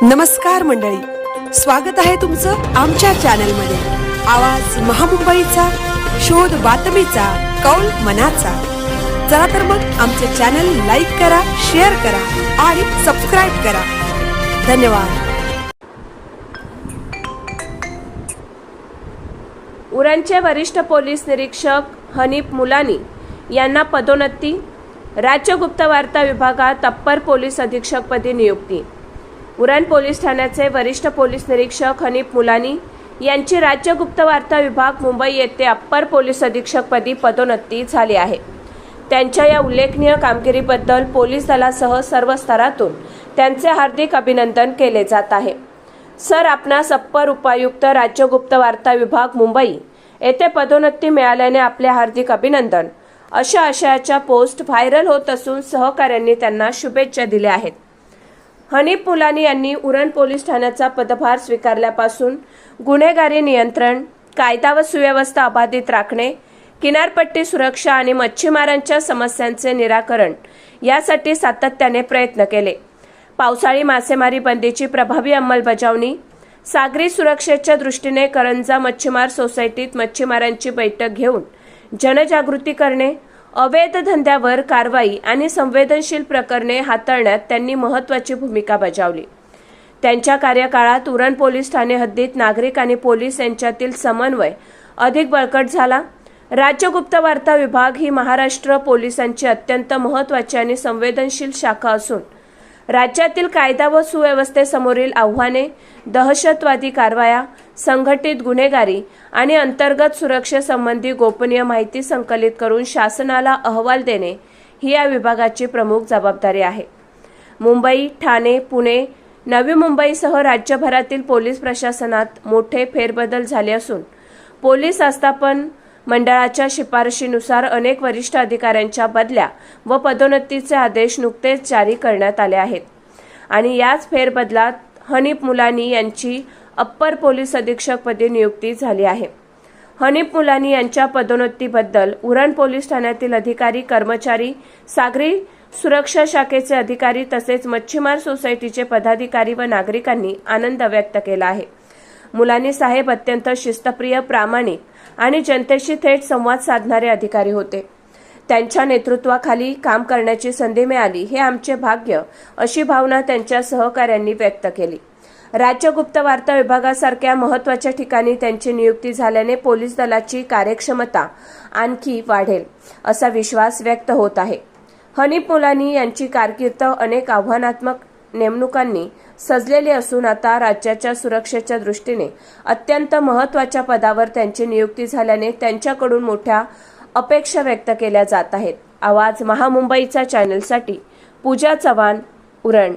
नमस्कार मंडळी, स्वागत आहे तुमचं आमच्या चॅनलमध्ये। आवाज महामुंबईचा, शोध बातमीचा, कौल मनाचा। चला तर मग आमचे चॅनल लाईक करा, शेअर करा आणि सबस्क्राइब करा। धन्यवाद। उरणचे वरिष्ठ पोलीस निरीक्षक हनीफ मुलानी यांना पदोन्नती, राज्य गुप्तवार्ता विभागात अप्पर पोलीस अधीक्षकपदी नियुक्ती। उरण पोलीस ठाण्याचे वरिष्ठ पोलीस निरीक्षक हनीफ मुलानी यांची राज्य गुप्तवार्ता विभाग मुंबई येथे अप्पर पोलीस अधीक्षकपदी पदोन्नती झाली आहे। त्यांच्या या उल्लेखनीय कामगिरीबद्दल पोलीस दलासह सर्व स्तरातून त्यांचे हार्दिक अभिनंदन केले जात आहे। सर, आपणास अप्पर उपायुक्त राज्य गुप्तवार्ता विभाग मुंबई येथे पदोन्नती मिळाल्याने आपले हार्दिक अभिनंदन, अशा आशयाच्या पोस्ट व्हायरल होत असून सहकाऱ्यांनी त्यांना शुभेच्छा दिल्या आहेत। हनीफ मुलानी यांनी उरण पोलीस ठाण्याचा पदभार स्वीकारल्यापासून गुन्हेगारी नियंत्रण, कायदा व सुव्यवस्था अबाधित राखणे, किनारपट्टी सुरक्षा आणि मच्छीमारांच्या समस्यांचे निराकरण यासाठी सातत्याने प्रयत्न केले। पावसाळी मासेमारी बंदीची प्रभावी अंमलबजावणी, सागरी सुरक्षेच्या दृष्टीने करंजा मच्छीमार सोसायटीत मच्छीमारांची बैठक घेऊन जनजागृती करणे, अवैध धंद्यावर कारवाई आणि संवेदनशील प्रकरणे हाताळण्यात त्यांनी महत्त्वाची भूमिका बजावली। त्यांच्या कार्यकाळात उरण पोलीस ठाणे हद्दीत नागरिक आणि पोलीस यांच्यातील समन्वय अधिक बळकट झाला। राज्य गुप्तवार्ता विभाग ही महाराष्ट्र पोलिसांची अत्यंत महत्त्वाची आणि संवेदनशील शाखा असून राज्यातील कायदा व सुव्यवस्थेसमोरील आव्हाने, दहशतवादी कारवाया, संघटित गुन्हेगारी आणि अंतर्गत सुरक्षेसंबंधी गोपनीय माहिती संकलित करून शासनाला अहवाल देणे ही या विभागाची प्रमुख जबाबदारी आहे। मुंबई, ठाणे, पुणे, नवी मुंबईसह राज्यभरातील पोलीस प्रशासनात मोठे फेरबदल झाले असून पोलीस आस्थापन मंडळाच्या शिफारशीनुसार अनेक वरिष्ठ अधिकाऱ्यांच्या बदल्या व पदोन्नतीचे आदेश नुकतेच जारी करण्यात आले आहेत आणि याच फेरबदलात हनीफ मुलानी यांची अप्पर पोलीस अधीक्षकपदी नियुक्ती झाली आहे। हनीफ मुलानी यांच्या पदोन्नतीबद्दल उरण पोलीस ठाण्यातील अधिकारी, कर्मचारी, सागरी सुरक्षा शाखेचे अधिकारी तसेच मच्छीमार सोसायटीचे पदाधिकारी व नागरिकांनी आनंद व्यक्त केला आहे। मुलानी साहेब अत्यंत शिस्तप्रिय, प्रामाणिक आणि जनतेशी थेट संवाद साधणारे अधिकारी होते। त्यांच्या नेतृत्वाखाली काम करण्याची संधी मिळाली हे आमचे भाग्य, अशी भावना त्यांच्या सहकाऱ्यांनी व्यक्त केली। राज्य गुप्तवार्ता विभागासारख्या महत्त्वाच्या ठिकाणी त्यांची नियुक्ती झाल्याने पोलीस दलाची कार्यक्षमता आणखी वाढेल असा विश्वास व्यक्त होत आहे। हनीफ मुलानी यांची कारकीर्द अनेक आव्हानात्मक नेमणुकांनी सजलेली असून आता राज्याच्या सुरक्षेच्या दृष्टीने अत्यंत महत्त्वाच्या पदावर त्यांची नियुक्ती झाल्याने त्यांच्याकडून मोठ्या अपेक्षा व्यक्त केल्या जात आहेत। आवाज महामुंबईचा चॅनलसाठी पूजा चव्हाण, उरण।